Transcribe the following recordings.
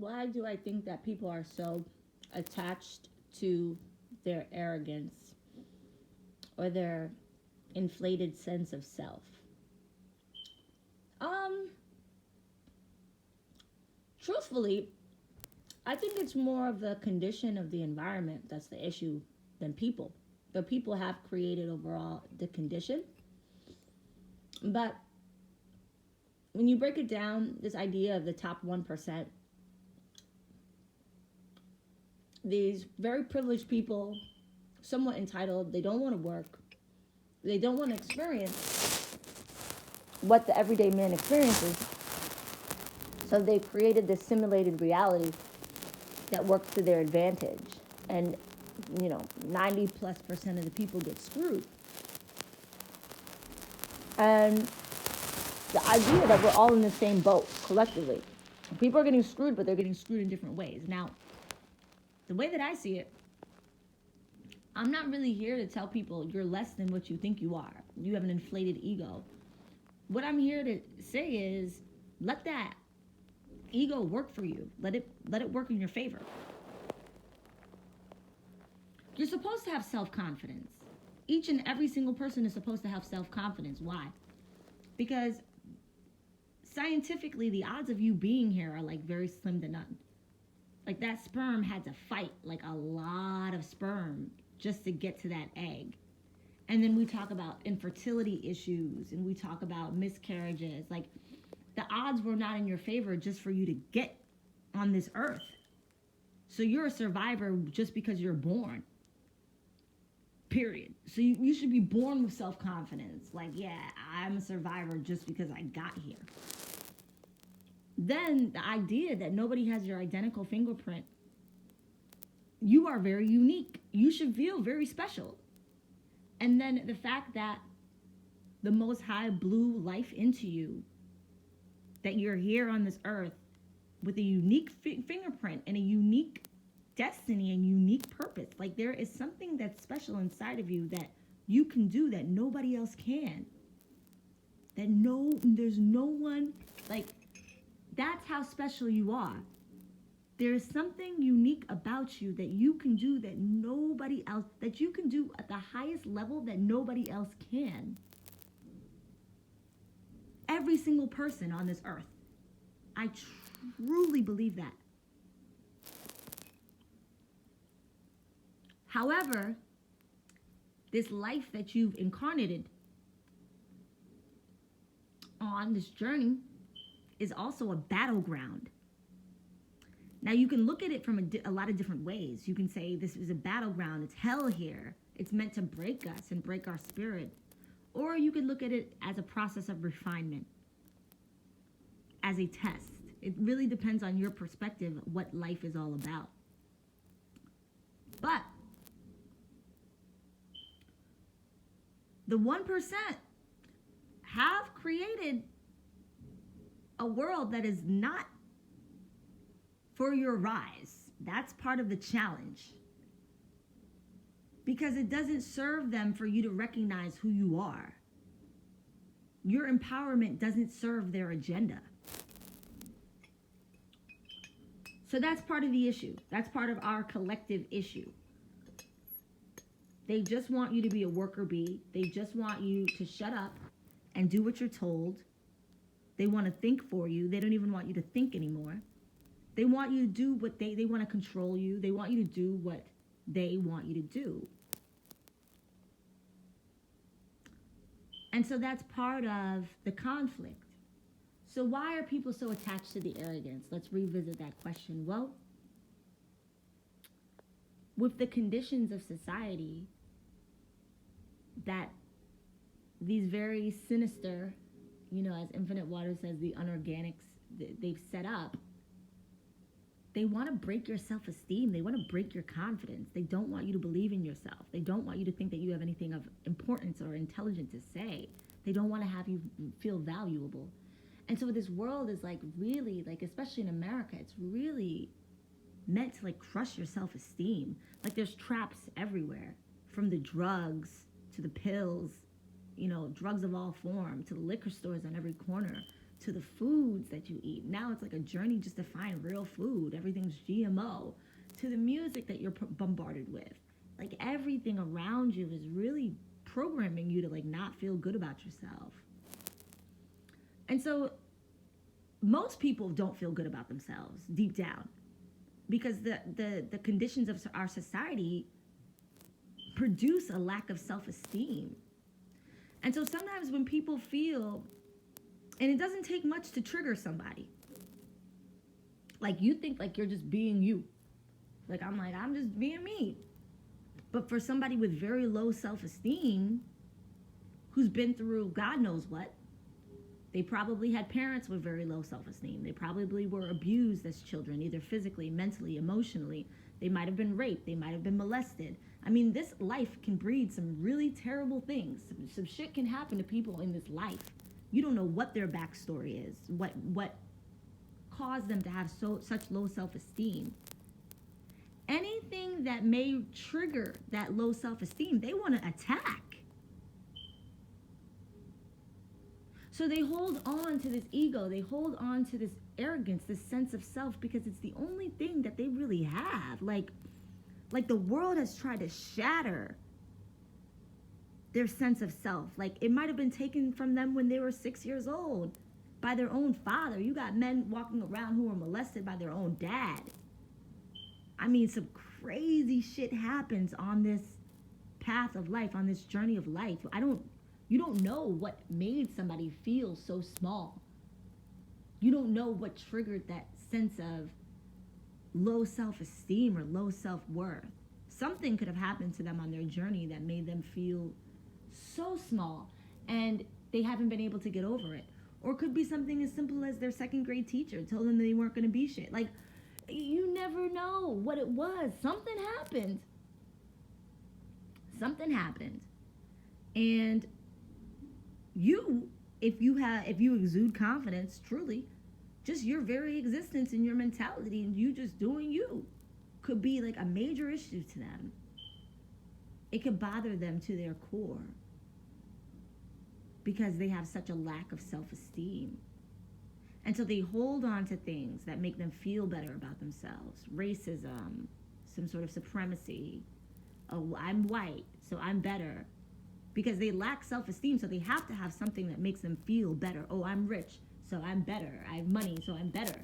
why do I think that people are so attached to their arrogance or their inflated sense of self? Um, Truthfully, I think it's more of the condition of the environment that's the issue than people. The people have created overall the condition. But when you break it down, this idea of the top 1%, these very privileged people, somewhat entitled, they don't want to work, they don't want to experience what the everyday man experiences. So they've created this simulated reality that works to their advantage. And, 90+% of the people get screwed. And the idea that we're all in the same boat collectively. People are getting screwed, but they're getting screwed in different ways. Now, the way that I see it, I'm not really here to tell people you're less than what you think you are. You have an inflated ego. What I'm here to say is let that ego work for you. Let it work in your favor. You're supposed to have self-confidence. Each and every single person is supposed to have self-confidence. Why? Because scientifically, the odds of you being here are like very slim to none. Like that sperm had to fight like a lot of sperm just to get to that egg. And then we talk about infertility issues and we talk about miscarriages. Like the odds were not in your favor just for you to get on this earth. So you're a survivor just because you're born. Period. So you should be born with self-confidence. Like, yeah, I'm a survivor just because I got here. Then the idea that nobody has your identical fingerprint. You are very unique. You should feel very special. And then the fact that the Most High blew life into you, that you're here on this earth with a unique fingerprint and a unique destiny and unique purpose. Like there is something that's special inside of you that you can do that nobody else can. There's no one, like, that's how special you are. There is something unique about you that you can do that nobody else, that you can do at the highest level that nobody else can. Every single person on this earth. I truly believe that. However, this life that you've incarnated on this journey is also a battleground. Now, you can look at it from a lot of different ways. You can say this is a battleground. It's hell here. It's meant to break us and break our spirit. Or you could look at it as a process of refinement, as a test. It really depends on your perspective what life is all about. But the 1% have created a world that is not for your rise. That's part of the challenge. Because it doesn't serve them for you to recognize who you are. Your empowerment doesn't serve their agenda. So that's part of the issue. That's part of our collective issue. They just want you to be a worker bee. They just want you to shut up and do what you're told. They want to think for you. They don't even want you to think anymore. They want you to do what they want to control you. They want you to do what they want you to do. And so that's part of the conflict. So why are people so attached to the arrogance? Let's revisit that question. Well, with the conditions of society that these very sinister, as Infinite Water says, the unorganics they've set up, they want to break your self-esteem. They want to break your confidence. They don't want you to believe in yourself. They don't want you to think that you have anything of importance or intelligent to say. They don't want to have you feel valuable. And so this world is really, especially in America, it's really meant to crush your self-esteem. There's traps everywhere, from the drugs to the pills, drugs of all form, to the liquor stores on every corner, to the foods that you eat. Now it's like a journey just to find real food. Everything's GMO. To the music that you're bombarded with. Like everything around you is really programming you to like not feel good about yourself. And so most people don't feel good about themselves deep down because the conditions of our society produce a lack of self-esteem. And so sometimes when people feel, and it doesn't take much to trigger somebody, like you think like you're just being you. Like I'm just being me. But for somebody with very low self-esteem, who's been through God knows what, they probably had parents with very low self-esteem. They probably were abused as children, either physically, mentally, emotionally. They might have been raped. They might have been molested. I mean, this life can breed some really terrible things. Some shit can happen to people in this life. You don't know what their backstory is, what caused them to have such low self-esteem. Anything that may trigger that low self-esteem, they want to attack. So they hold on to this ego. They hold on to this arrogance, this sense of self, because it's the only thing that they really have. Like the world has tried to shatter their sense of self. Like it might have been taken from them when they were 6 years old by their own father. You got men walking around who were molested by their own dad. I mean, some crazy shit happens on this path of life, on this journey of life. You don't know what made somebody feel so small. You don't know what triggered that sense of low self-esteem or low self-worth. Something could have happened to them on their journey that made them feel so small and they haven't been able to get over it. Or it could be something as simple as their second grade teacher told them they weren't going to be shit. Like, you never know what it was. Something happened. Something happened. And you, if you exude confidence, truly, just your very existence and your mentality and you just doing you could be like a major issue to them. It could bother them to their core because they have such a lack of self-esteem. And so they hold on to things that make them feel better about themselves. Racism, some sort of supremacy. Oh, I'm white, so I'm better. Because they lack self-esteem, so they have to have something that makes them feel better. Oh, I'm rich, so I'm better. I have money, so I'm better.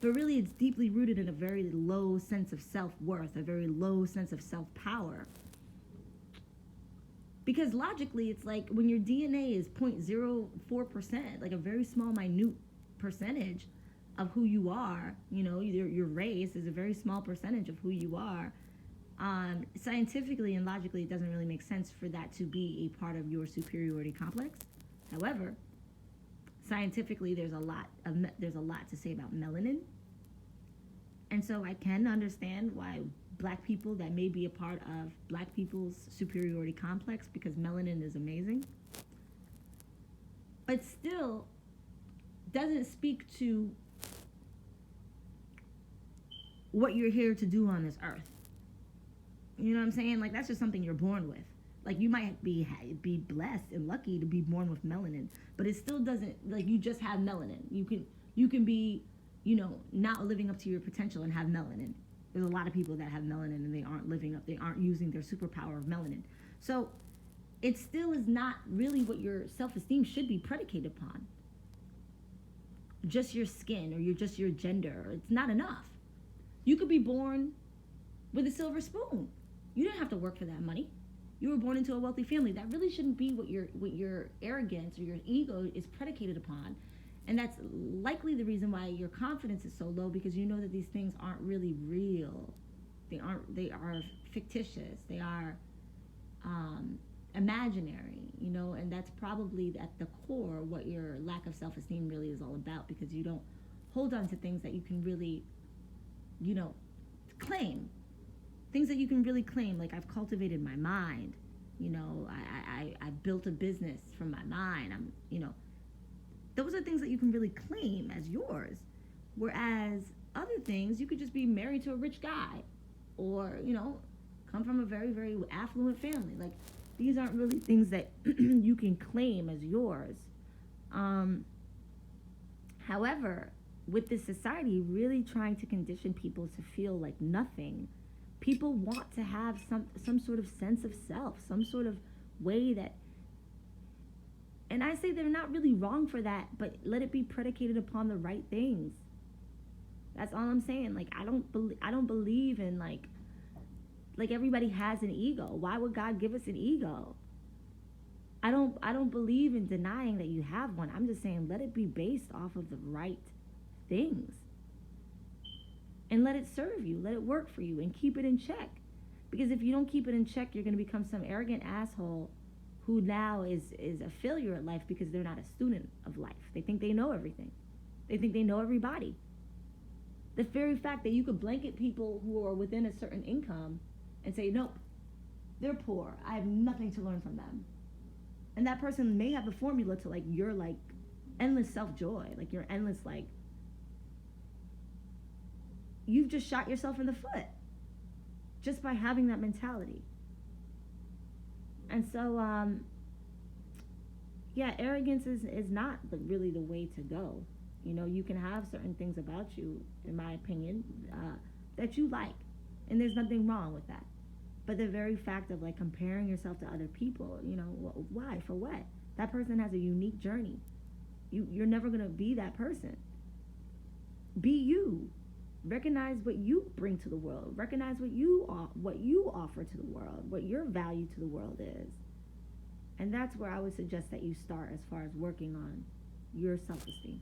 But really, it's deeply rooted in a very low sense of self-worth, a very low sense of self-power. Because logically, it's like when your DNA is 0.04%, like a very small, minute percentage of who you are, you know, your race is a very small percentage of who you are. Scientifically and logically, it doesn't really make sense for that to be a part of your superiority complex. However, scientifically, there's a lot to say about melanin, and so I can understand why Black people that may be a part of Black people's superiority complex, because melanin is amazing, but still doesn't speak to what you're here to do on this earth. You know what I'm saying? Like, that's just something you're born with. Like, you might be blessed and lucky to be born with melanin, but it still doesn't, like, you just have melanin. You can be, you know, not living up to your potential and have melanin. There's a lot of people that have melanin and they aren't using their superpower of melanin. So it still is not really what your self-esteem should be predicated upon. Just your skin or your gender. It's not enough. You could be born with a silver spoon. You didn't have to work for that money. You were born into a wealthy family. That really shouldn't be what your arrogance or your ego is predicated upon. And that's likely the reason why your confidence is so low, because you know that these things aren't really real. They are fictitious. They are imaginary, you know, and that's probably at the core what your lack of self-esteem really is all about, because you don't hold on to things that you can really, you know, claim. Things that you can really claim, like I've cultivated my mind, you know, I built a business from my mind. You know, those are things that you can really claim as yours. Whereas other things, you could just be married to a rich guy or, you know, come from a very, very affluent family. Like, these aren't really things that you can claim as yours. However, with this society really trying to condition people to feel like nothing, people want to have some sort of sense of self, some sort of way that, and I say they're not really wrong for that, but let it be predicated upon the right things. That's all I'm saying. Like I don't believe in like everybody has an ego. Why would God give us an ego? I don't believe in denying that you have one. I'm just saying let it be based off of the right things. And let it serve you. Let it work for you and keep it in check. Because if you don't keep it in check, you're going to become some arrogant asshole who now is a failure at life because they're not a student of life. They think they know everything. They think they know everybody. The very fact that you could blanket people who are within a certain income and say, nope, they're poor. I have nothing to learn from them. And that person may have the formula to like your like endless self-joy, like your endless like, you've just shot yourself in the foot just by having that mentality. And so, yeah, arrogance is not really the way to go. You know, you can have certain things about you, in my opinion, that you like. And there's nothing wrong with that. But the very fact of like comparing yourself to other people, you know, why? For what? That person has a unique journey. You're never going to be that person. Be you. Recognize what you bring to the world. Recognize what you offer to the world, what your value to the world is. And that's where I would suggest that you start as far as working on your self-esteem.